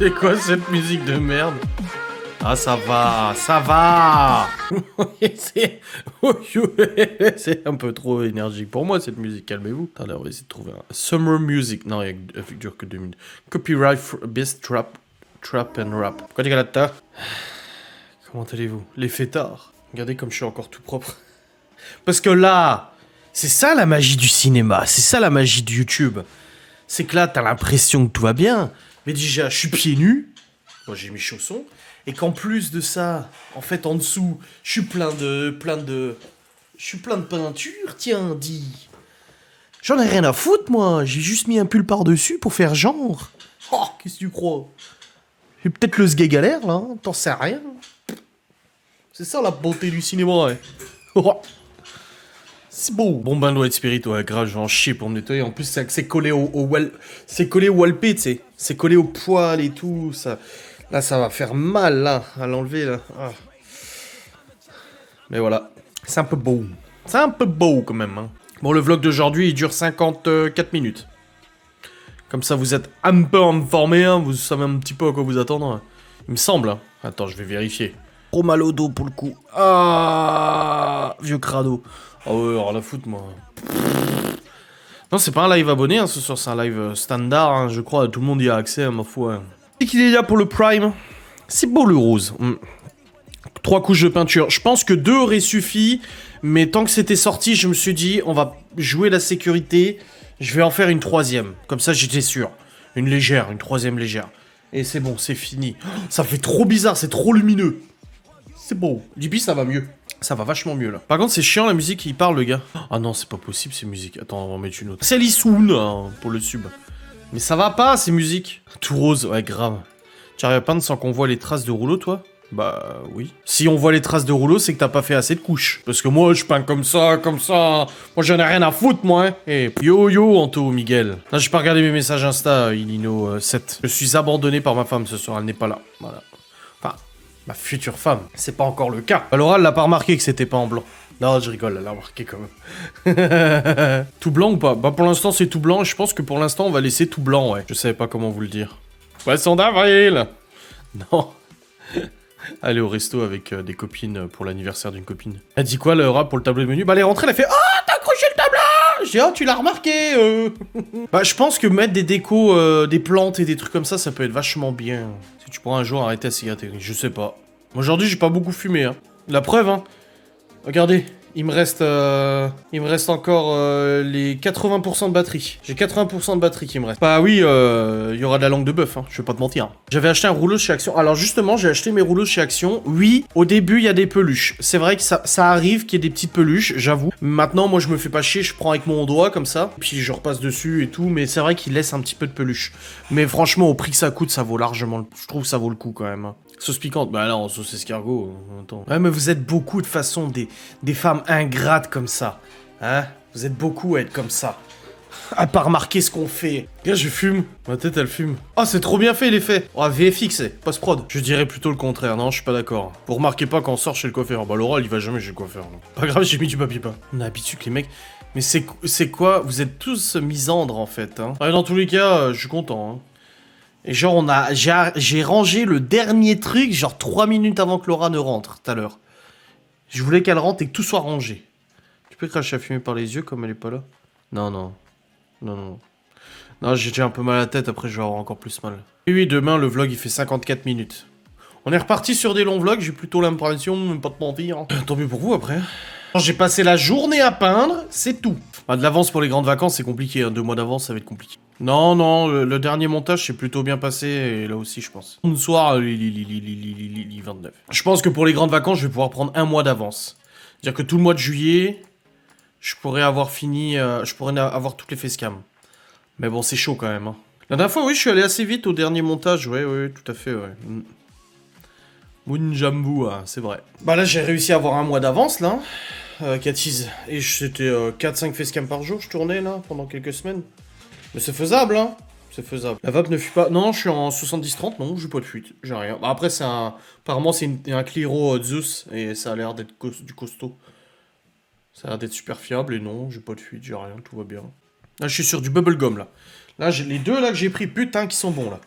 C'est quoi cette musique de merde? Ah, ça va, ça va. C'est un peu trop énergique pour moi, cette musique, calmez-vous. Attendez, on va essayer de trouver un... Summer Music, non, il dure que 2 minutes. Copyright for Best Trap and Rap. Quoi dit là? Comment allez-vous? Les fêtards. Regardez comme je suis encore tout propre. Parce que là, c'est ça la magie du cinéma, c'est ça la magie de YouTube. C'est que là, t'as l'impression que tout va bien, mais déjà, je suis pieds nus, moi j'ai mes chaussons, et qu'en plus de ça, en fait, en dessous, je suis plein de peinture, tiens, dis. J'en ai rien à foutre, moi, j'ai juste mis un pull par-dessus pour faire genre. Oh, qu'est-ce que tu crois? J'ai peut-être le sgeg à l'air, là, hein, t'en sais rien. C'est ça la beauté du cinéma, ouais. C'est beau. Bon ben doit être spirit, ouais, grave, je vais en chier pour me nettoyer. En plus, c'est collé c'est collé au walpé, tu sais. C'est collé au poil et tout. Ça... Là, ça va faire mal, là, à l'enlever, là. Ah. Mais voilà. C'est un peu beau. C'est un peu beau, quand même, hein. Bon, le vlog d'aujourd'hui, il dure 54 minutes. Comme ça, vous êtes un peu informés, hein. Vous savez un petit peu à quoi vous attendre. Hein. Il me semble, hein. Attends, je vais vérifier. Trop mal au dos, pour le coup. Ah, vieux crado. Ah ouais, alors la foot, moi. Non, c'est pas un live abonné, hein, ce soir, c'est un live standard, hein, je crois, tout le monde y a accès, à ma foi. Hein. Et qu'il est là pour le Prime. C'est beau le rose. 3 couches de peinture. Je pense que 2 auraient suffi, mais tant que c'était sorti, je me suis dit, on va jouer la sécurité, je vais en faire une 3e. Comme ça, j'étais sûr. Une 3e légère. Et c'est bon, c'est fini. Ça fait trop bizarre, c'est trop lumineux. C'est beau. Dibi, ça va mieux. Ça va vachement mieux, là. Par contre, c'est chiant, la musique, il parle, le gars. Ah non, c'est pas possible, ces musiques. Attends, on va en mettre une autre. C'est Lissoun, hein, pour le sub. Mais ça va pas, ces musiques. Tout rose, ouais, grave. Tu arrives à peindre sans qu'on voit les traces de rouleau, toi? Bah, oui. Si on voit les traces de rouleau, c'est que t'as pas fait assez de couches. Parce que moi, je peins comme ça, comme ça. Moi, j'en ai rien à foutre, moi, hein. Et yo, Anto, Miguel. Là, j'ai pas regardé mes messages Insta, Ilino 7. Je suis abandonné par ma femme ce soir, elle n'est pas là. Voilà. Enfin... Ma future femme, c'est pas encore le cas. Laura, elle l'a pas remarqué que c'était pas en blanc. Non, je rigole, elle l'a remarqué quand même. Tout blanc ou pas? Bah pour l'instant c'est tout blanc, et je pense que pour l'instant on va laisser tout blanc, ouais. Je savais pas comment vous le dire. Poisson d'avril. Non. Aller au resto avec des copines pour l'anniversaire d'une copine. Elle dit quoi, Laura, pour le tableau de menu? Bah elle est rentrée, elle a fait « Oh, t'as accroché le tableau !» J'ai dit « Oh, tu l'as remarqué Bah je pense que mettre des décos, des plantes et des trucs comme ça peut être vachement bien. Si tu pourras un jour arrêter la cigarette, je sais pas. Aujourd'hui j'ai pas beaucoup fumé, hein. La preuve, hein. Regardez, il me reste encore les 80% de batterie. J'ai 80% de batterie qui me reste. Bah oui, il y aura de la langue de bœuf, hein, je vais pas te mentir. J'avais acheté un rouleau chez Action. Alors justement, j'ai acheté mes rouleaux chez Action. Oui, au début, il y a des peluches. C'est vrai que ça arrive qu'il y ait des petites peluches, j'avoue. Maintenant, moi, je me fais pas chier, je prends avec mon doigt, comme ça. Puis je repasse dessus et tout, mais c'est vrai qu'il laisse un petit peu de peluche. Mais franchement, au prix que ça coûte, ça vaut largement... Je trouve que ça vaut le coup, quand même. Hein. Sauce piquante, bah non, sauce escargot, attends. Ouais, mais vous êtes beaucoup, de façon, des femmes ingrates comme ça. Hein? Vous êtes beaucoup à être comme ça. À pas remarquer ce qu'on fait. Regarde, je fume. Ma tête, elle fume. Ah, c'est trop bien fait, l'effet. Oh, VFX, post-prod. Je dirais plutôt le contraire. Non, je suis pas d'accord. Vous remarquez pas quand on sort chez le coiffeur. Bah, Laura, il va jamais chez le coiffeur. Non. Pas grave, j'ai mis du papier peint. On a l'habitude que les mecs... Mais c'est quoi? Vous êtes tous misandres, en fait. Hein. Ouais, dans tous les cas, je suis content, hein. Et genre, j'ai rangé le dernier truc, genre 3 minutes avant que Laura ne rentre, tout à l'heure. Je voulais qu'elle rentre et que tout soit rangé. Tu peux cracher à fumer par les yeux comme elle est pas là? Non, non. Non, non. Non, j'ai déjà un peu mal à la tête, après je vais avoir encore plus mal. Oui, demain, le vlog, il fait 54 minutes. On est reparti sur des longs vlogs, j'ai plutôt l'impression, même pas de mentir. Tant mieux pour vous, après. J'ai passé la journée à peindre, c'est tout. Bah, de l'avance pour les grandes vacances, c'est compliqué. Hein. 2 mois d'avance, ça va être compliqué. Non, non, le dernier montage s'est plutôt bien passé, et là aussi, je pense. Un soir, 29. Je pense que pour les grandes vacances, je vais pouvoir prendre 1 mois d'avance. C'est-à-dire que tout le mois de juillet, je pourrais avoir fini, je pourrais avoir toutes les facecam. Mais bon, c'est chaud quand même. Hein. La dernière fois, oui, je suis allé assez vite au dernier montage, ouais, tout à fait, ouais. Moonjambu, hein, c'est vrai. Bah là, j'ai réussi à avoir 1 mois d'avance, là. Catise. Et c'était 4-5 facecam par jour, je tournais, là, pendant quelques semaines. Mais c'est faisable, hein. C'est faisable. La vape ne fuit pas. Non, je suis en 70-30, non, j'ai pas de fuite. J'ai rien. Bah, après, c'est un... Apparemment, c'est un Cliro Zeus, et ça a l'air d'être du costaud. Ça a l'air d'être super fiable, et non, j'ai pas de fuite, j'ai rien, tout va bien. Là, je suis sur du bubblegum, là. Là, les 2 là que j'ai pris, putain, qui sont bons, là.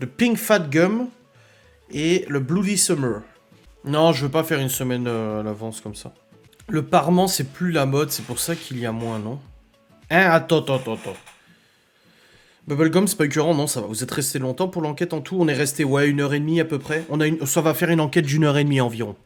de Pink Fat Gum et le Bloody Summer. Non, je veux pas faire une semaine à l'avance comme ça. Le parement, c'est plus la mode, c'est pour ça qu'il y a moins, non? Hein, attends. Bubblegum, c'est pas écœurant, non, ça va. Vous êtes resté longtemps pour l'enquête en tout? On est resté, ouais, 1h30 à peu près. Ça va faire une enquête d'1h30 environ.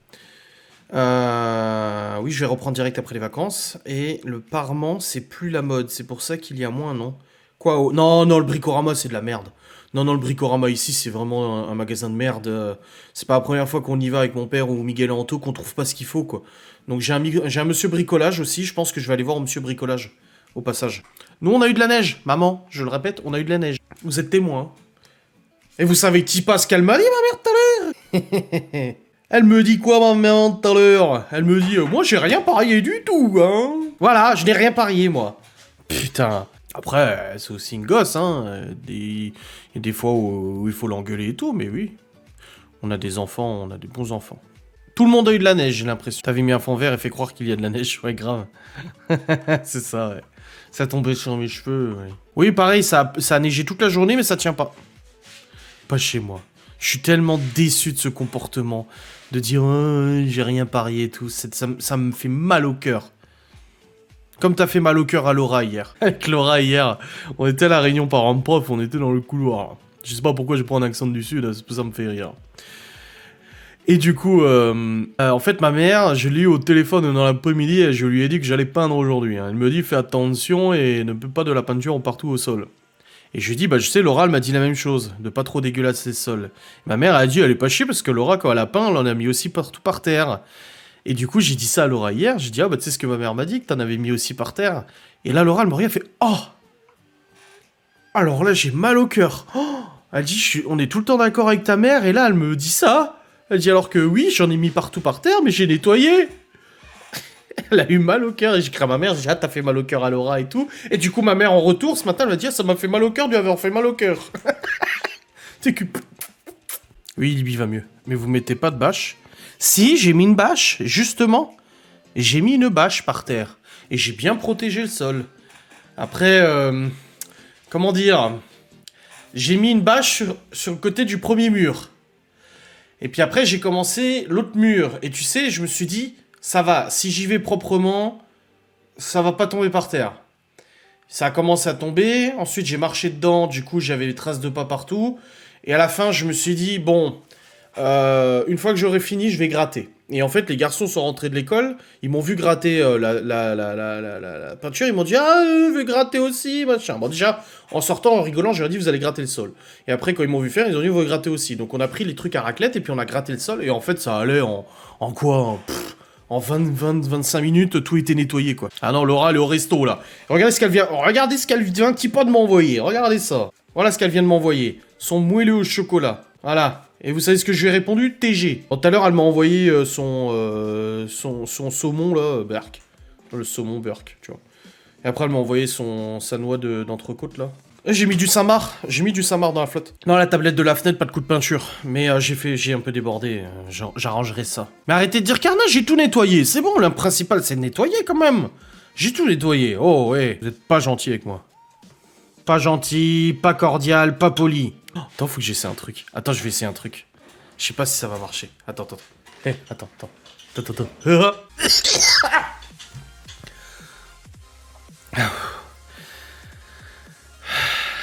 Oui, je vais reprendre direct après les vacances. Et le parement, c'est plus la mode, c'est pour ça qu'il y a moins, non? Quoi? Non, le Bricorama, c'est de la merde. Non, le Bricorama ici, c'est vraiment un magasin de merde. C'est pas la première fois qu'on y va avec mon père ou Miguel et Anto qu'on trouve pas ce qu'il faut, quoi. Donc j'ai un monsieur bricolage aussi, je pense que je vais aller voir monsieur bricolage, au passage. Nous, on a eu de la neige, maman, je le répète, on a eu de la neige. Vous êtes témoin. Et vous savez qui passe qu'elle m'a dit, ma mère, tout à l'heure? Elle me dit quoi, ma mère, tout à l'heure? Elle me dit, moi, j'ai rien parié du tout, hein. Voilà, je n'ai rien parié, moi. Putain. Après, c'est aussi une gosse, hein. Il y a des fois où il faut l'engueuler et tout, mais oui. On a des enfants, on a des bons enfants. Tout le monde a eu de la neige, j'ai l'impression. T'avais mis un fond vert et fait croire qu'il y a de la neige, ouais, grave. C'est ça, ouais. Ça tombait sur mes cheveux, ouais. Oui, pareil, ça a neigé toute la journée, mais ça tient pas. Pas chez moi. Je suis tellement déçu de ce comportement. De dire, j'ai rien parié et tout. Ça me fait mal au cœur. Comme t'as fait mal au cœur à Laura hier. Avec Laura hier, on était à la réunion parents-prof, on était dans le couloir. Je sais pas pourquoi j'ai pris un accent du sud, ça me fait rire. Et du coup, en fait, ma mère, je l'ai eu au téléphone dans l'après-midi et je lui ai dit que j'allais peindre aujourd'hui. Hein. Elle me dit, fais attention et ne peux pas de la peinture partout au sol. Et je lui ai dit, bah, je sais, Laura, elle m'a dit la même chose, de pas trop dégueulasser le sol. Ma mère a dit, elle est pas chier parce que Laura, quand elle a peint, elle en a mis aussi partout par terre. Et du coup, j'ai dit ça à Laura hier. J'ai dit, ah, bah, tu sais ce que ma mère m'a dit, que t'en avais mis aussi par terre. Et là, Laura, elle me regarde, elle fait, oh! Alors là, j'ai mal au cœur. Oh! Elle dit, on est tout le temps d'accord avec ta mère, et là, elle me dit ça. Elle dit alors que oui, j'en ai mis partout par terre, mais j'ai nettoyé. Elle a eu mal au cœur, et j'ai crié à ma mère, j'ai dit, ah, t'as fait mal au cœur à Laura et tout. Et du coup, ma mère, en retour, ce matin, elle m'a dit, ah, ça m'a fait mal au cœur, lui avoir fait mal au cœur. T'es que... Oui, Libby va mieux. Mais vous mettez pas de bâche? Si, j'ai mis une bâche, justement. J'ai mis une bâche par terre. Et j'ai bien protégé le sol. Après, comment dire? J'ai mis une bâche sur le côté du premier mur. Et puis après, j'ai commencé l'autre mur. Et tu sais, je me suis dit, ça va, si j'y vais proprement, ça va pas tomber par terre. Ça a commencé à tomber. Ensuite, j'ai marché dedans. Du coup, j'avais les traces de pas partout. Et à la fin, je me suis dit, bon, une fois que j'aurai fini, je vais gratter. Et en fait, les garçons sont rentrés de l'école. Ils m'ont vu gratter la peinture. Ils m'ont dit, ah, je vais gratter aussi, machin. Bon, déjà, en sortant, en rigolant, je leur ai dit, vous allez gratter le sol. Et après, quand ils m'ont vu faire, ils ont dit, vous allez gratter aussi. Donc, on a pris les trucs à raclette et puis on a gratté le sol. Et en fait, ça allait en quoi? En 25 minutes, tout était nettoyé, quoi. Ah non, Laura, elle est au resto, là. Regardez ce qu'elle vient un petit peu de m'envoyer. Regardez ça. Voilà ce qu'elle vient de m'envoyer. Son moelleux au chocolat. Voilà. Et vous savez ce que je lui ai répondu? TG. Tout à l'heure, elle m'a envoyé son saumon, là, Berk. Le saumon Berk, tu vois. Et après, elle m'a envoyé sa noix d'entrecôte, là. J'ai mis du Samar. J'ai mis du Samar dans la flotte. Non, la tablette de la fenêtre, pas de coup de peinture. Mais j'ai un peu débordé. J'arrangerai ça. Mais arrêtez de dire carnage, j'ai tout nettoyé. C'est bon, le principal, c'est de nettoyer, quand même. J'ai tout nettoyé. Oh, ouais. Vous êtes pas gentil avec moi. Pas gentil, pas cordial, pas poli. Oh, attends, faut que j'essaie un truc. Attends, je vais essayer un truc. Je sais pas si ça va marcher. Attends. Attends.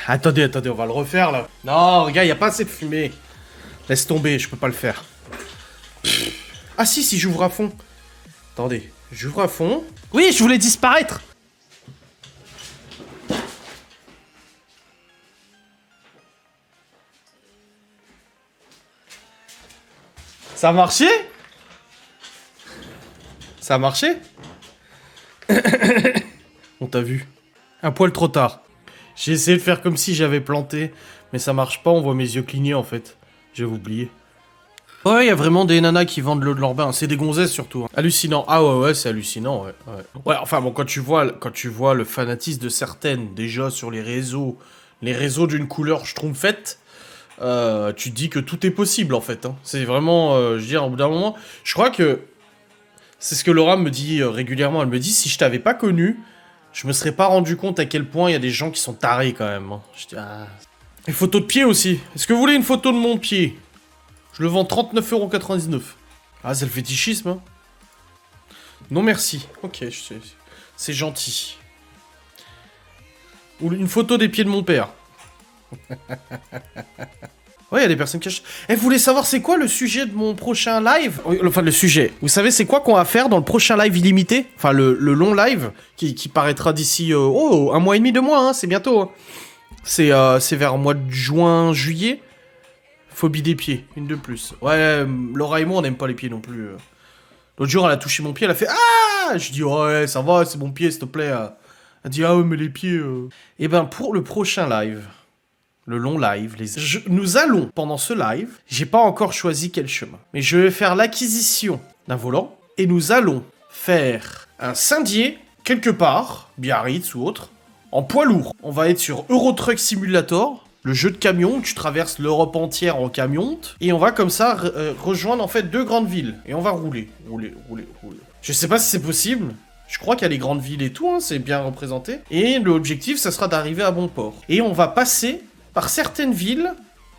Attendez, on va le refaire, là. Non, regarde, y a pas assez de fumée. Laisse tomber, je peux pas le faire. Ah si, j'ouvre à fond. Attendez, j'ouvre à fond. Oui, je voulais disparaître. Ça a marché? Ça a marché? On t'a vu. Un poil trop tard. J'ai essayé de faire comme si j'avais planté, mais ça marche pas, on voit mes yeux cligner en fait. J'avais oublié. Ouais, il y a vraiment des nanas qui vendent de l'eau de leur bain, c'est des gonzesses surtout. Hein. Hallucinant. Ah ouais, c'est hallucinant, ouais. Ouais, enfin bon, quand tu vois le fanatisme de certaines, déjà sur les réseaux d'une couleur schtroumpfette, tu te dis que tout est possible en fait. Hein. C'est vraiment, je veux dire, au bout d'un moment, je crois que c'est ce que Laura me dit régulièrement. Elle me dit, si je t'avais pas connu, je me serais pas rendu compte à quel point il y a des gens qui sont tarés quand même. Hein. Je dis, ah... Et photo de pied aussi. Est-ce que vous voulez une photo de mon pied? Je le vends 39,99 €. Ah, c'est le fétichisme, hein. Non, merci. Ok, je sais. C'est gentil. Ou une photo des pieds de mon père. Ouais, il y a des personnes qui achètent. Eh, vous voulez savoir c'est quoi le sujet de mon prochain live? Enfin, le sujet. Vous savez c'est quoi qu'on va faire dans le prochain live illimité? Enfin, le long live qui paraîtra d'ici... un mois et demi, 2 mois, hein, c'est bientôt. Hein. C'est vers le mois de juin, juillet. Phobie des pieds, une de plus. Ouais, Laura et moi, on n'aime pas les pieds non plus. L'autre jour, elle a touché mon pied, elle a fait Ah! Je dis ouais, ça va, c'est mon pied, s'il te plaît. Elle dit ah ouais, mais les pieds. Et ben, pour le prochain live, le long live, nous allons, pendant ce live, j'ai pas encore choisi quel chemin, mais je vais faire l'acquisition d'un volant et nous allons faire un cindier quelque part, Biarritz ou autre, en poids lourd. On va être sur Euro Truck Simulator. Le jeu de camion où tu traverses l'Europe entière en camion. Et on va comme ça rejoindre en fait 2 grandes villes. Et on va rouler. Je sais pas si c'est possible. Je crois qu'il y a les grandes villes et tout, hein, c'est bien représenté. Et l'objectif, ça sera d'arriver à bon port. Et on va passer par certaines villes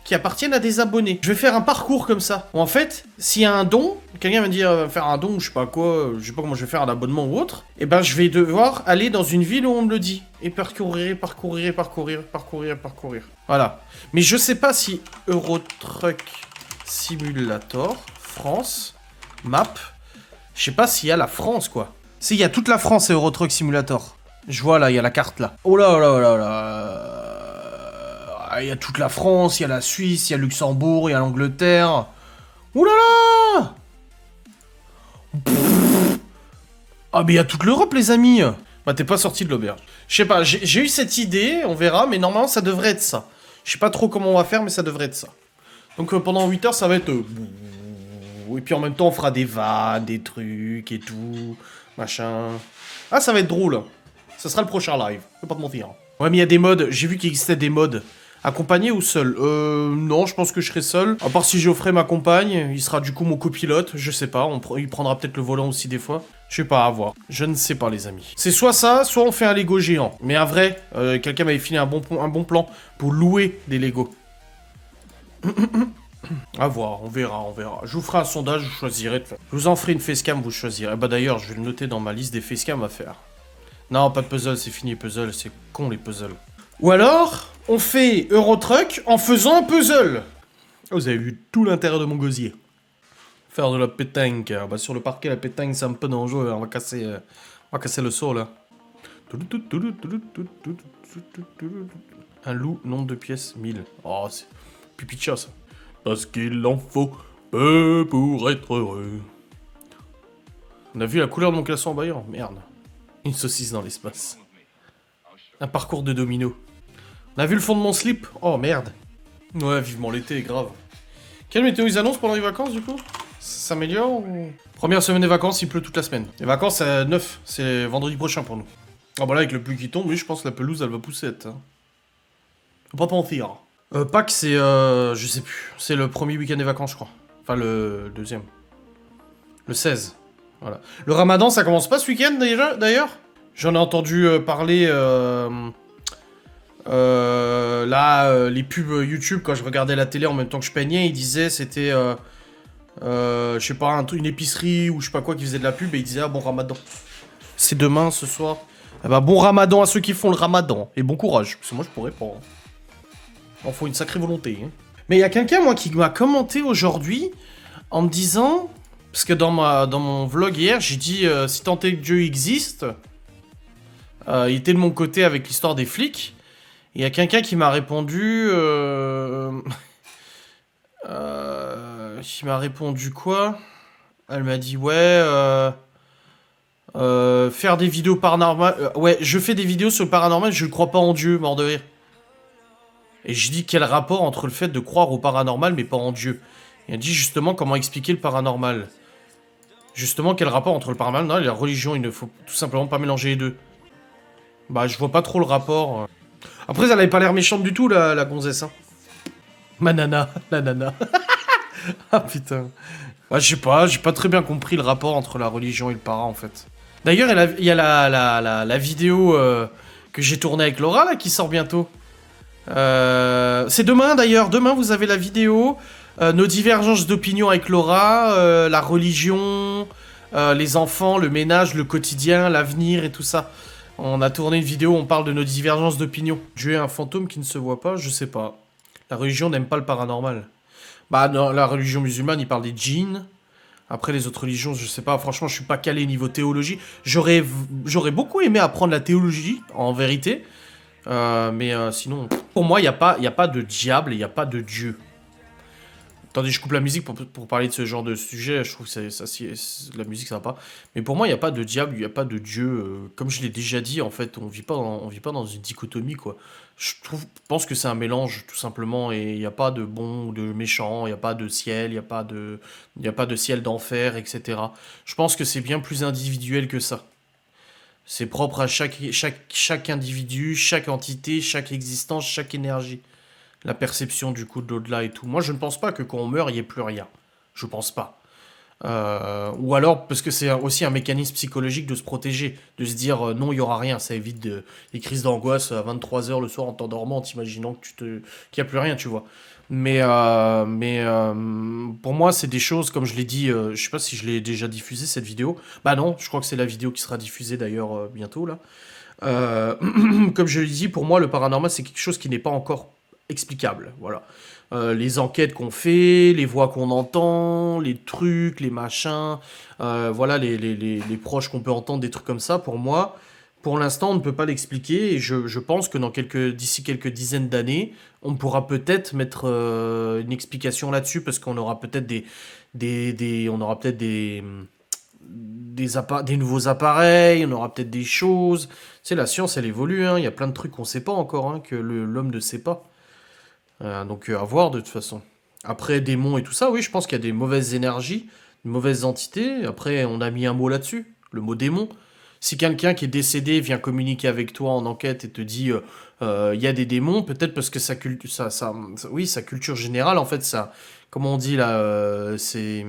qui appartiennent à des abonnés. Je vais faire un parcours comme ça. En fait, s'il y a un don, quelqu'un va me dire faire un don, je sais pas quoi, je sais pas comment je vais faire un abonnement ou autre, et ben je vais devoir aller dans une ville où on me le dit. Et parcourir. Voilà. Mais je sais pas si Euro Truck Simulator, France, map, je sais pas s'il y a la France, quoi. Si, il y a toute la France et Euro Truck Simulator. Je vois là, il y a la carte là. Oh là là là là. Il y a toute la France, il y a la Suisse, il y a Luxembourg, il y a l'Angleterre. Ouh là là! Ah, mais il y a toute l'Europe, les amis! Bah, t'es pas sorti de l'auberge. Je sais pas, j'ai eu cette idée, on verra, mais normalement, ça devrait être ça. Je sais pas trop comment on va faire, mais ça devrait être ça. Donc, pendant 8 heures, ça va être... Et puis, en même temps, on fera des vannes, des trucs et tout, machin... Ah, ça va être drôle. Ça sera le prochain live, je vais pas te mentir. Ouais, mais il y a des modes, j'ai vu qu'il existait des modes. Accompagné ou seul? Non, je pense que je serai seul. À part si Geoffrey m'accompagne, il sera du coup mon copilote, je sais pas, il prendra peut-être le volant aussi des fois. Je sais pas, à voir. Je ne sais pas, les amis. C'est soit ça, soit on fait un Lego géant. Mais un vrai, quelqu'un m'avait filé un bon plan pour louer des Lego. À voir, on verra. Je vous ferai un sondage, vous choisirez. Je vous en ferai une facecam, vous choisirez. Bah d'ailleurs, je vais le noter dans ma liste des facecam à faire. Non, pas de puzzle, c'est fini, puzzle, c'est con les puzzles. Ou alors, on fait Eurotruck en faisant un puzzle. Oh, vous avez vu tout l'intérieur de mon gosier. Faire de la pétanque. Bah, sur le parquet, la pétanque, c'est un peu dangereux. On va casser le sol, là. Un loup, nombre de pièces, 1000. Oh, c'est pipi de chat, ça. Parce qu'il en faut peu pour être heureux. On a vu la couleur de mon caleçon en bailleur? Merde. Une saucisse dans l'espace. Un parcours de domino. On a vu le fond de mon slip? Oh merde. Ouais, vivement l'été, grave. Quelle météo ils annoncent pendant les vacances du coup? Ça s'améliore ou... Première semaine des vacances, il pleut toute la semaine. Les vacances, c'est 9, c'est vendredi prochain pour nous. Ah bah là, avec le pluie qui tombe, oui, je pense que la pelouse, elle va pousser. Hein. Faut pas mentir. Pâques, c'est... je sais plus. C'est le premier week-end des vacances, je crois. Enfin, le deuxième. Le 16. Voilà. Le ramadan, ça commence pas ce week-end, d'ailleurs? J'en ai entendu parler... les pubs YouTube, quand je regardais la télé en même temps que je peignais, ils disaient c'était... je sais pas, une épicerie ou je sais pas quoi qui faisait de la pub et ils disaient ah bon ramadan. C'est demain, ce soir. Ah bah bon ramadan à ceux qui font le ramadan. Et bon courage, parce que moi je pourrais pas. Il faut une sacrée volonté. Hein. Mais il y a quelqu'un, moi, qui m'a commenté aujourd'hui en me disant... Parce que dans mon vlog hier, j'ai dit si tant est que Dieu existe, il était de mon côté avec l'histoire des flics. Il y a quelqu'un qui m'a répondu... qui m'a répondu quoi? Elle m'a dit ouais... faire des vidéos paranormales... ouais, je fais des vidéos sur le paranormal, je ne crois pas en Dieu, mort de rire. Et je dis quel rapport entre le fait de croire au paranormal mais pas en Dieu? Et elle dit justement comment expliquer le paranormal. Justement, quel rapport entre le paranormal et la religion? Il ne faut tout simplement pas mélanger les deux. Bah, je vois pas trop le rapport. Après, elle avait pas l'air méchante du tout, la gonzesse. Hein. Ma nana, la nana. Ah putain. Bah, je sais pas, j'ai pas très bien compris le rapport entre la religion et le para, en fait. D'ailleurs, il y a la vidéo que j'ai tournée avec Laura, là, qui sort bientôt. C'est demain d'ailleurs. Demain, vous avez la vidéo. Nos divergences d'opinion avec Laura, la religion, les enfants, le ménage, le quotidien, l'avenir et tout ça. On a tourné une vidéo, on parle de nos divergences d'opinion. Dieu est un fantôme qui ne se voit pas, je sais pas. La religion n'aime pas le paranormal. Bah, dans la religion musulmane, il parle des djinns. Après, les autres religions, je sais pas. Franchement, je suis pas calé niveau théologie. J'aurais beaucoup aimé apprendre la théologie, en vérité. Mais sinon, pour moi, il y a pas de diable et il n'y a pas de Dieu. Attendez, je coupe la musique pour parler de ce genre de sujet. Je trouve que la musique, ça va pas. Mais pour moi, il n'y a pas de diable, il n'y a pas de Dieu. Comme je l'ai déjà dit, en fait, on vit pas dans une dichotomie, quoi. Pense que c'est un mélange, tout simplement. Et il n'y a pas de bon ou de méchant. Il n'y a pas de ciel, il y a pas de ciel d'enfer, etc. Je pense que c'est bien plus individuel que ça. C'est propre à chaque individu, chaque entité, chaque existence, chaque énergie. La perception du coup de l'au-delà et tout. Moi, je ne pense pas que quand on meurt, il n'y ait plus rien. Je pense pas. Ou alors, parce que c'est aussi un mécanisme psychologique de se protéger, de se dire non, il y aura rien. Ça évite les crises d'angoisse à 23 h le soir en t'endormant, en t'imaginant qu'il n'y a plus rien, tu vois. Pour moi, c'est des choses, comme je l'ai dit, je sais pas si je l'ai déjà diffusé cette vidéo. Bah non, je crois que c'est la vidéo qui sera diffusée d'ailleurs bientôt là. Euh, Comme je l'ai dit, pour moi, le paranormal, c'est quelque chose qui n'est pas encore explicable. Voilà. Les enquêtes qu'on fait, les voix qu'on entend, les trucs, les machins, voilà, les proches qu'on peut entendre, des trucs comme ça, pour moi, pour l'instant, on ne peut pas l'expliquer. Et je pense que d'ici quelques dizaines d'années, on pourra peut-être mettre une explication là-dessus, parce qu'on aura peut-être on aura peut-être des nouveaux appareils, on aura peut-être des choses. Tu sais, la science, elle évolue, hein. Il y a plein de trucs qu'on ne sait pas encore, hein, que l'homme ne sait pas. Donc à voir de toute façon. Après, démons et tout ça, oui, je pense qu'il y a des mauvaises énergies, de mauvaises entités. Après, on a mis un mot là-dessus, le mot démon. Si quelqu'un qui est décédé vient communiquer avec toi en enquête et te dit il y a des démons, peut-être parce que oui, sa culture générale, en fait, ça, comment on dit là, c'est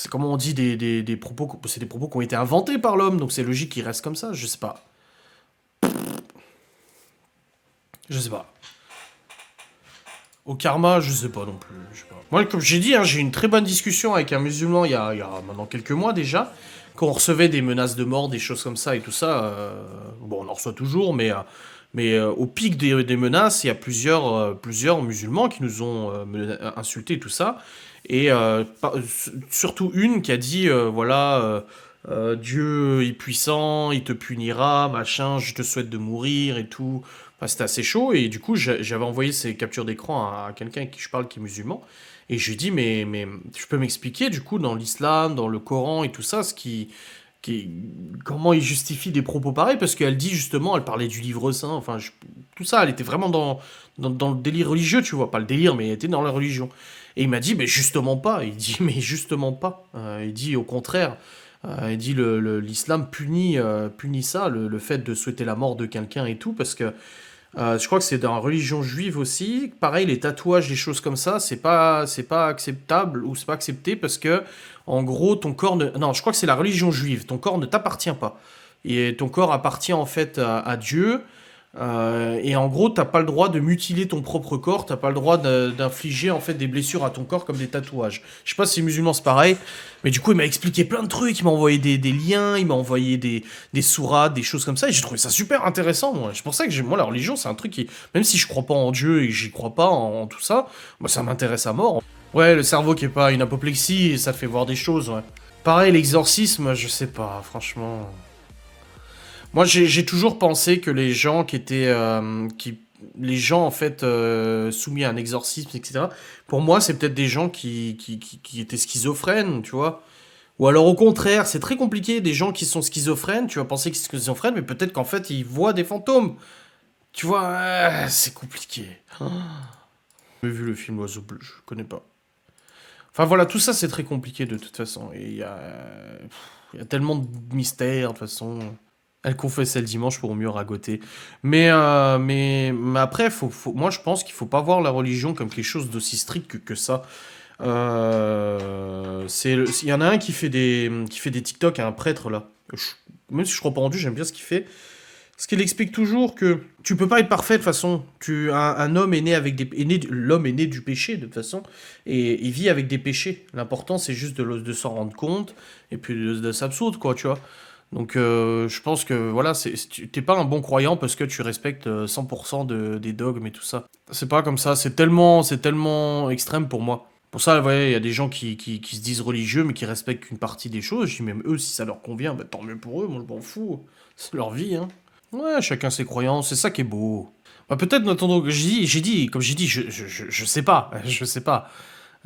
comment on dit des propos, c'est des propos qui ont été inventés par l'homme, donc c'est logique qu'ils restent comme ça, je sais pas. Je sais pas. Au karma, je sais pas non plus. Je sais pas. Moi, comme j'ai dit, hein, j'ai eu une très bonne discussion avec un musulman il y a maintenant quelques mois déjà, quand on recevait des menaces de mort, des choses comme ça et tout ça. Bon, on en reçoit toujours, au pic des menaces, il y a plusieurs musulmans qui nous ont insultés et tout ça. Et surtout une qui a dit, voilà, Dieu est puissant, il te punira, machin, je te souhaite de mourir et tout. Enfin, c'était assez chaud et du coup j'avais envoyé ces captures d'écran à quelqu'un avec qui je parle qui est musulman et je lui dis mais tu peux m'expliquer du coup dans l'islam, dans le Coran et tout ça qui comment il justifie des propos pareils parce qu'elle dit justement elle parlait du livre saint enfin tout ça elle était vraiment dans le délire religieux tu vois pas le délire mais elle était dans la religion et il m'a dit mais justement pas il dit mais justement pas. Il dit au contraire. Il dit l'islam punit ça, le fait de souhaiter la mort de quelqu'un et tout, parce que je crois que c'est dans la religion juive aussi. Pareil, les tatouages, les choses comme ça, c'est pas acceptable ou c'est pas accepté parce que, en gros, ton corps ne... Non, je crois que c'est la religion juive. Ton corps ne t'appartient pas. Et ton corps appartient en fait à Dieu. Et en gros, t'as pas le droit de mutiler ton propre corps, t'as pas le droit d'infliger en fait des blessures à ton corps comme des tatouages. Je sais pas si les musulmans c'est pareil, mais du coup il m'a expliqué plein de trucs, il m'a envoyé des liens, il m'a envoyé des sourates, des choses comme ça, et j'ai trouvé ça super intéressant. Moi, c'est pour ça que moi la religion c'est un truc qui, même si je crois pas en Dieu et que j'y crois pas en tout ça, moi ça m'intéresse à mort. Ouais, le cerveau qui est pas une apoplexie, et ça te fait voir des choses. Ouais. Pareil, l'exorcisme, je sais pas, franchement. Moi, j'ai toujours pensé que les gens qui étaient, les gens en fait soumis à un exorcisme, etc. Pour moi, c'est peut-être des gens qui étaient schizophrènes, tu vois. Ou alors au contraire, c'est très compliqué. Des gens qui sont schizophrènes, tu vas penser qu'ils sont schizophrènes, mais peut-être qu'en fait ils voient des fantômes. Tu vois, c'est compliqué. J'ai vu le film Oiseau bleu, je connais pas. Enfin voilà, tout ça c'est très compliqué de toute façon. Et il y a tellement de mystères de toute façon. Elle confessait le dimanche pour mieux ragoter. Mais après, moi je pense qu'il faut pas voir la religion comme quelque chose d'aussi strict que ça. Il y en a un qui fait des TikTok à un prêtre là. Même si je crois pas en Dieu, j'aime bien ce qu'il fait. Parce qu'il explique toujours que tu peux pas être parfait de toute façon. Un homme est né avec l'homme est né du péché de toute façon et il vit avec des péchés. L'important c'est juste de s'en rendre compte et puis de s'absoudre quoi, tu vois. Donc je pense que voilà, t'es pas un bon croyant parce que tu respectes 100% des dogmes et tout ça. C'est pas comme ça, c'est tellement extrême pour moi. Pour ça, vous voyez, il y a des gens qui se disent religieux mais qui respectent qu'une partie des choses. Je dis même eux, si ça leur convient, bah, tant mieux pour eux, moi je m'en fous. C'est leur vie, hein. Ouais, chacun ses croyances, c'est ça qui est beau. Bah, peut-être, n'attendons que comme j'ai dit, je sais pas, je sais pas.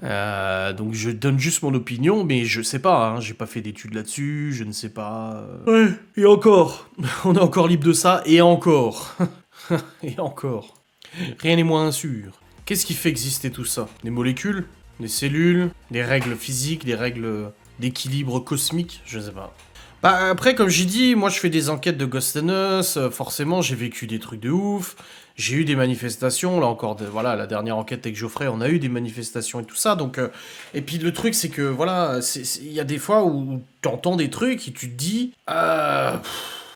Donc je donne juste mon opinion, mais je sais pas, hein, j'ai pas fait d'études là-dessus, je ne sais pas. Ouais, et encore, on est encore libre de ça, et encore, et encore. Rien n'est moins sûr. Qu'est-ce qui fait exister tout ça? Des molécules? Des cellules? Des règles physiques? Des règles d'équilibre cosmique? Je sais pas. Bah après, comme j'ai dit, moi je fais des enquêtes de Ghost and Us, forcément j'ai vécu des trucs de ouf, j'ai eu des manifestations, là encore, voilà, la dernière enquête avec Geoffrey, on a eu des manifestations et tout ça, donc... et puis le truc c'est que, voilà, il y a des fois où t'entends des trucs et tu te dis...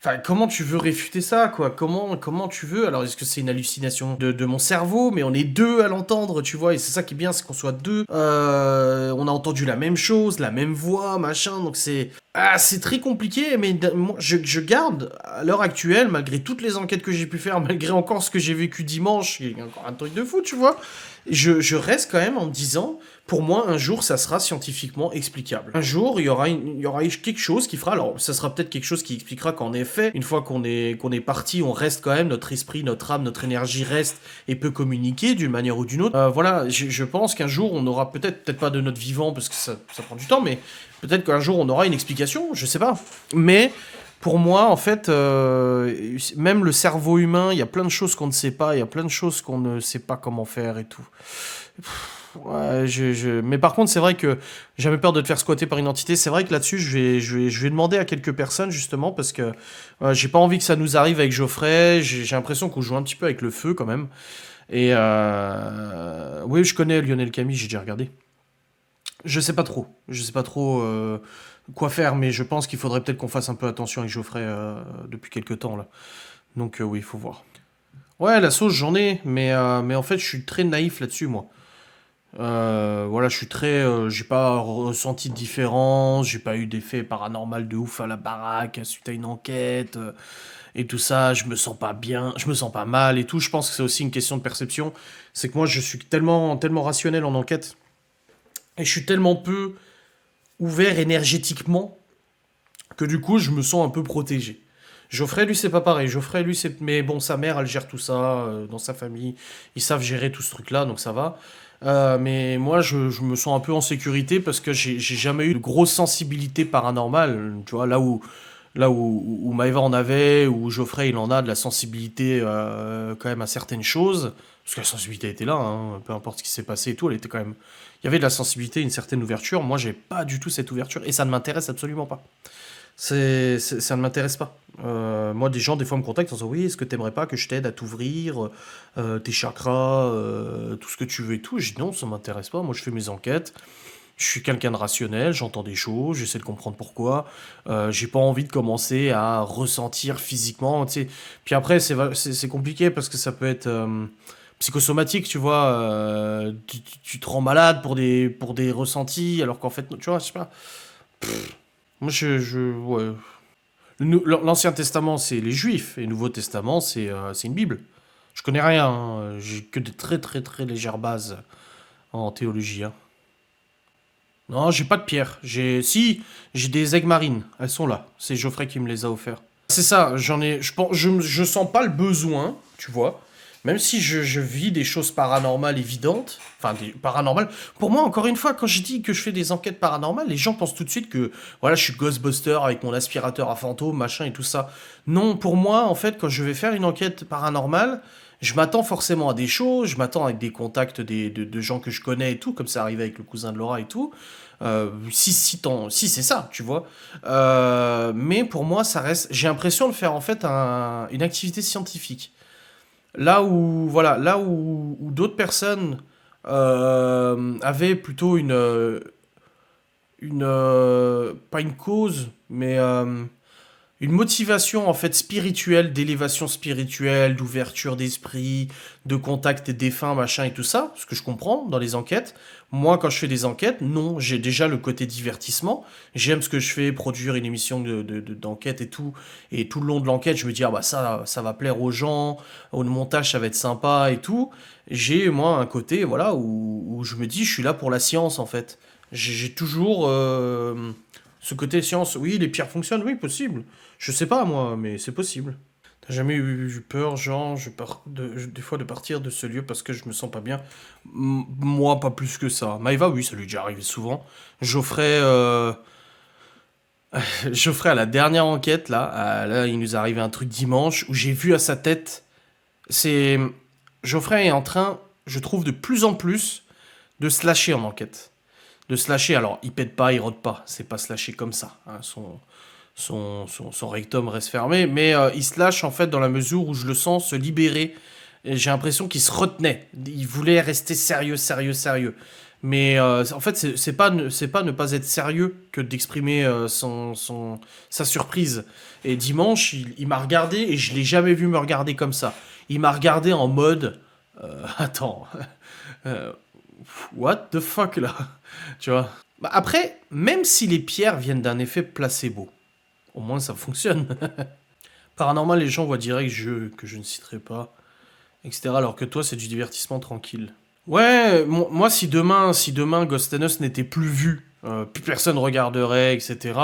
Enfin, comment tu veux réfuter ça, quoi? Comment tu veux? Alors, est-ce que c'est une hallucination de mon cerveau? Mais on est deux à l'entendre, tu vois, et c'est ça qui est bien, c'est qu'on soit deux. On a entendu la même chose, la même voix, machin, donc c'est... Ah, c'est très compliqué, mais moi, je garde, à l'heure actuelle, malgré toutes les enquêtes que j'ai pu faire, malgré encore ce que j'ai vécu dimanche, il y a encore un truc de fou, tu vois, je reste quand même en me disant, pour moi, un jour, ça sera scientifiquement explicable. Un jour, il y aura quelque chose qui fera, alors ça sera peut-être quelque chose qui expliquera qu'en effet, une fois qu'on est parti, on reste quand même, notre esprit, notre âme, notre énergie reste et peut communiquer d'une manière ou d'une autre. Voilà, je pense qu'un jour, on aura peut-être pas de notre vivant, parce que ça prend du temps, mais peut-être qu'un jour, on aura une explication, je sais pas. Mais... Pour moi, en fait, même le cerveau humain, il y a plein de choses qu'on ne sait pas, il y a plein de choses qu'on ne sait pas comment faire et tout. Ouais, mais par contre, c'est vrai que j'avais peur de te faire squatter par une entité. C'est vrai que là-dessus, je vais demander à quelques personnes, justement, parce que j'ai pas envie que ça nous arrive avec Geoffrey. J'ai l'impression qu'on joue un petit peu avec le feu, quand même. Et oui, je connais Lionel Camille, j'ai déjà regardé. Je sais pas trop. Je sais pas trop quoi faire, mais je pense qu'il faudrait peut-être qu'on fasse un peu attention avec Geoffrey depuis quelques temps, là. Donc oui, il faut voir. Ouais, la sauce, j'en ai, mais en fait, je suis très naïf là-dessus, moi. Voilà, je suis très... j'ai pas ressenti de différence, j'ai pas eu d'effet paranormal de ouf à la baraque suite à une enquête, et tout ça, je me sens pas bien, je me sens pas mal et tout. Je pense que c'est aussi une question de perception. C'est que moi, je suis tellement rationnel en enquête, et je suis tellement peu ouvert énergétiquement que du coup, je me sens un peu protégé. Geoffrey, lui, c'est pas pareil. Geoffrey, lui, c'est... Mais bon, sa mère, elle gère tout ça dans sa famille. Ils savent gérer tout ce truc-là, donc ça va. Mais moi, je me sens un peu en sécurité parce que j'ai jamais eu de grosse sensibilité paranormale. Tu vois, où Maëva en avait, où Geoffrey, il en a de la sensibilité quand même à certaines choses. Parce que la sensibilité était là, hein, peu importe ce qui s'est passé et tout, elle était quand même... Il y avait de la sensibilité, une certaine ouverture. Moi, j'ai pas du tout cette ouverture et ça ne m'intéresse absolument pas. Ça ne m'intéresse pas. Moi, des gens, des fois, me contactent en disant oui, est-ce que t'aimerais pas que je t'aide à t'ouvrir tes chakras, tout ce que tu veux et tout. Je dis non, ça m'intéresse pas. Moi, je fais mes enquêtes. Je suis quelqu'un de rationnel, j'entends des choses, j'essaie de comprendre pourquoi. J'ai pas envie de commencer à ressentir physiquement, tu sais. Puis après, c'est compliqué parce que ça peut être psychosomatique, tu vois. Tu te rends malade pour des ressentis, alors qu'en fait, tu vois, je sais pas. Moi, ouais. L'Ancien Testament, c'est les Juifs, et le Nouveau Testament, c'est une Bible. Je connais rien, hein. J'ai que de très très très légères bases en théologie, hein. Non, j'ai pas de pierre. Si, j'ai des aigues marines. Elles sont là. C'est Geoffrey qui me les a offertes. C'est ça, j'en ai. Je sens pas le besoin, tu vois. Même si je vis des choses paranormales évidentes, enfin des paranormales. Pour moi, encore une fois, quand je dis que je fais des enquêtes paranormales, les gens pensent tout de suite que voilà, je suis Ghostbuster avec mon aspirateur à fantômes, machin et tout ça. Non, pour moi, en fait, quand je vais faire une enquête paranormale, je m'attends forcément à des choses, je m'attends avec des contacts de gens que je connais et tout, comme ça arrivait avec le cousin de Laura et tout. Si c'est ça, tu vois. Mais pour moi, ça reste. J'ai l'impression de faire en fait une activité scientifique. Là où d'autres personnes avaient plutôt pas une cause, mais une motivation en fait spirituelle, d'élévation spirituelle, d'ouverture d'esprit, de contact des défunts, machin et tout ça, ce que je comprends dans les enquêtes. Moi, quand je fais des enquêtes, non, j'ai déjà le côté divertissement. J'aime ce que je fais, produire une émission d'enquête et tout. Et tout le long de l'enquête, je me dis, ah bah ça va plaire aux gens, au montage, ça va être sympa et tout. J'ai, moi, un côté, voilà, où je me dis, je suis là pour la science, en fait. J'ai toujours ce côté science. Oui, les pierres fonctionnent, oui, possible. Je sais pas, moi, mais c'est possible. T'as jamais eu peur, genre, des fois de partir de ce lieu parce que je me sens pas bien? Moi, pas plus que ça. Maëva, oui, ça lui est déjà arrivé souvent. Geoffrey, Geoffrey, à la dernière enquête, là, il nous est arrivé un truc dimanche où j'ai vu à sa tête. C'est. Geoffrey est en train, je trouve, de plus en plus de se lâcher en enquête. De se lâcher, alors, il pète pas, il rôde pas. C'est pas se lâcher comme ça, hein. Son rectum reste fermé, mais il se lâche en fait dans la mesure où je le sens se libérer. Et j'ai l'impression qu'il se retenait. Il voulait rester sérieux, sérieux, sérieux. Mais en fait, c'est pas ne pas être sérieux que d'exprimer sa surprise. Et dimanche, il m'a regardé et je l'ai jamais vu me regarder comme ça. Il m'a regardé en mode attends, euh, what the fuck là? Tu vois? Bah, après, même si les pierres viennent d'un effet placebo, au moins ça fonctionne. Paranormal, les gens voient direct jeu que je ne citerai pas, etc. Alors que toi, c'est du divertissement tranquille. Ouais, moi, si demain Ghost and Us n'était plus vu, plus personne regarderait, etc.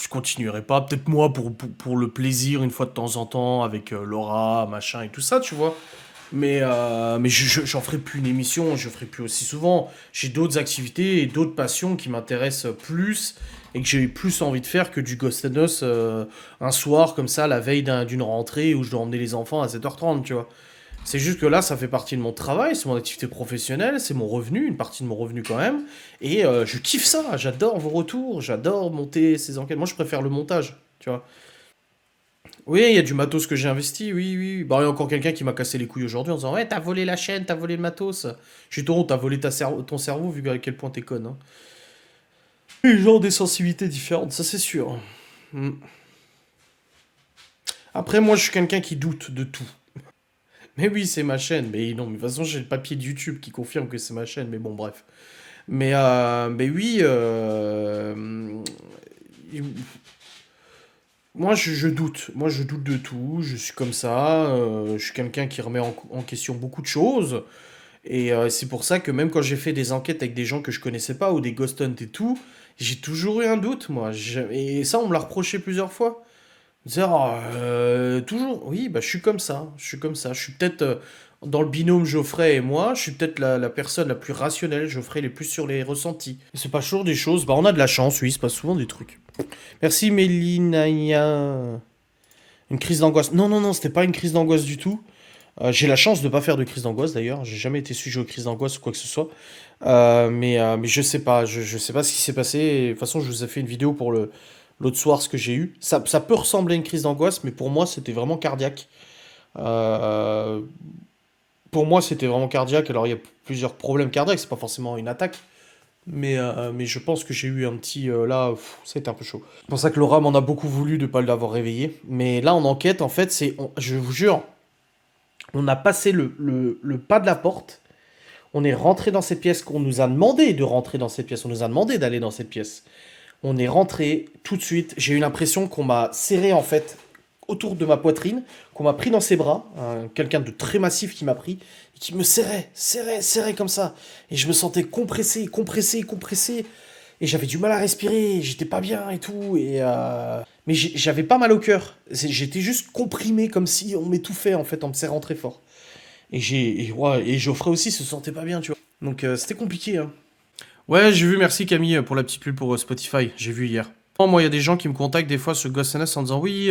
Je continuerai pas. Peut-être moi pour le plaisir, une fois de temps en temps, avec Laura, machin et tout ça, tu vois. Mais j'en ferai plus une émission, je ferai plus aussi souvent. J'ai d'autres activités et d'autres passions qui m'intéressent plus et que j'ai plus envie de faire que du Ghost and Us un soir comme ça, la veille d'une rentrée où je dois emmener les enfants à 7h30, tu vois. C'est juste que là, ça fait partie de mon travail, c'est mon activité professionnelle, c'est mon revenu, une partie de mon revenu quand même. Et je kiffe ça, j'adore vos retours, j'adore monter ces enquêtes. Moi, je préfère le montage, tu vois. Oui, il y a du matos que j'ai investi, oui, oui. Bah, il y a encore quelqu'un qui m'a cassé les couilles aujourd'hui en disant ouais, t'as volé la chaîne, t'as volé le matos. Je suis ton, t'as volé ton cerveau vu à quel point t'es conne. Hein. Les gens ont des sensibilités différentes, ça c'est sûr. Mm. Après, moi, je suis quelqu'un qui doute de tout. Mais oui, c'est ma chaîne. Mais non, mais de toute façon, j'ai le papier de YouTube qui confirme que c'est ma chaîne. Mais bon, bref. Mais oui, moi, je doute. Moi, je doute de tout. Je suis comme ça. Je suis quelqu'un qui remet en question beaucoup de choses. Et c'est pour ça que même quand j'ai fait des enquêtes avec des gens que je connaissais pas ou des ghost hunt et tout, j'ai toujours eu un doute, moi. Et ça, on me l'a reproché plusieurs fois. Dire, toujours, oui, bah, je suis comme ça. Je suis comme ça. Je suis peut-être dans le binôme Geoffrey et moi, je suis peut-être la personne la plus rationnelle. Geoffrey est plus sur les ressentis. Et c'est pas toujours des choses. Bah, on a de la chance, oui, c'est pas souvent des trucs. Merci Mélinaya. Une crise d'angoisse. Non, non, non, c'était pas une crise d'angoisse du tout. J'ai la chance de pas faire de crise d'angoisse d'ailleurs. J'ai jamais été sujet aux crises d'angoisse ou quoi que ce soit. Mais je sais pas. Je sais pas ce qui s'est passé. Et de toute façon, je vous ai fait une vidéo pour l'autre soir, ce que j'ai eu. Ça peut ressembler à une crise d'angoisse, mais pour moi, c'était vraiment cardiaque. Euh, pour moi, c'était vraiment cardiaque. Alors, il y a plusieurs problèmes cardiaques. C'est pas forcément une attaque. Mais je pense que j'ai eu un petit... là, ça a été un peu chaud. C'est pour ça que Laura m'en a beaucoup voulu de ne pas l'avoir réveillé. Mais là, en enquête, en fait, je vous jure, on a passé le pas de la porte. On est rentré dans cette pièce qu'on nous a demandé de rentrer dans cette pièce. On nous a demandé d'aller dans cette pièce. On est rentré tout de suite. J'ai eu l'impression qu'on m'a serré, en fait, autour de ma poitrine, qu'on m'a pris dans ses bras. Quelqu'un de très massif qui m'a pris et qui me serrait, serrait, serrait comme ça. Et je me sentais compressé, compressé, compressé. Et j'avais du mal à respirer, j'étais pas bien et tout. Mais j'avais pas mal au cœur. J'étais juste comprimé comme si on m'étouffait en fait en me serrant très fort. Ouais, et Geoffrey aussi se sentait pas bien, tu vois. Donc c'était compliqué. Hein. Ouais, j'ai vu, merci Camille pour la petite pub pour Spotify, j'ai vu hier. Moi, il y a des gens qui me contactent des fois sur Ghost and Us en disant oui,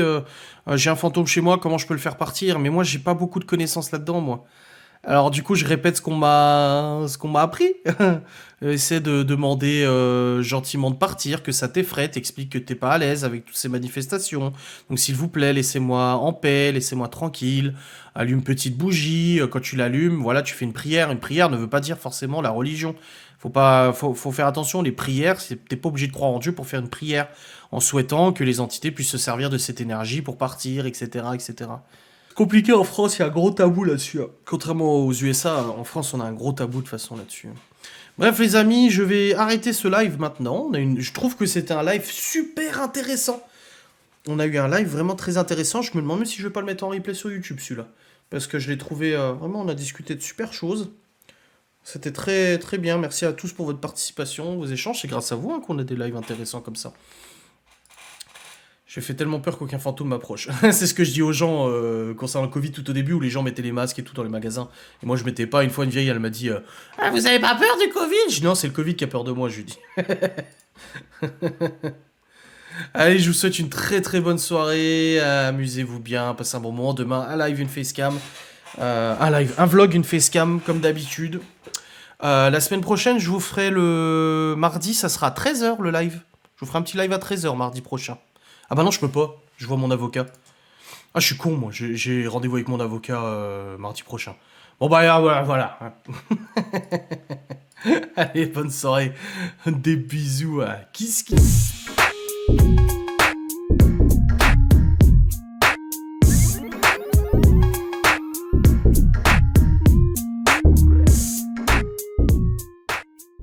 j'ai un fantôme chez moi, comment je peux le faire partir? Mais moi, j'ai pas beaucoup de connaissances là-dedans, moi. Alors du coup, je répète ce qu'on m'a appris. Essaie de demander gentiment de partir, que ça t'effraie, t'explique que t'es pas à l'aise avec toutes ces manifestations. Donc s'il vous plaît, laissez-moi en paix, laissez-moi tranquille. Allume une petite bougie. Quand tu l'allumes, voilà, tu fais une prière. Une prière ne veut pas dire forcément la religion. Faut faire attention. Les prières, t'es pas obligé de croire en Dieu pour faire une prière, en souhaitant que les entités puissent se servir de cette énergie pour partir, etc., etc. Compliqué en France, il y a un gros tabou là-dessus, hein. Contrairement aux USA, en France, on a un gros tabou de façon là-dessus. Bref, les amis, je vais arrêter ce live maintenant. Je trouve que c'était un live super intéressant. On a eu un live vraiment très intéressant. Je me demande même si je vais pas le mettre en replay sur YouTube, celui-là. Parce que je l'ai trouvé vraiment, on a discuté de super choses. C'était très très bien. Merci à tous pour votre participation, vos échanges. C'est grâce à vous hein, qu'on a des lives intéressants comme ça. J'ai fait tellement peur qu'aucun fantôme m'approche. C'est ce que je dis aux gens concernant le Covid tout au début, où les gens mettaient les masques et tout dans les magasins. Et moi, je mettais pas. Une fois, une vieille, elle m'a dit ah, vous avez pas peur du Covid? Je dis non, c'est le Covid qui a peur de moi, je lui dis. Allez, je vous souhaite une très très bonne soirée. Amusez-vous bien, passez un bon moment. Demain, un live, une facecam. Un vlog, une facecam, comme d'habitude. La semaine prochaine, je vous ferai le mardi, ça sera à 13h le live. Je vous ferai un petit live à 13h mardi prochain. Ah bah non, je peux pas. Je vois mon avocat. Ah, je suis con, moi. J'ai rendez-vous avec mon avocat mardi prochain. Bon bah voilà, voilà. Allez, bonne soirée. Des bisous à Kiss Kiss.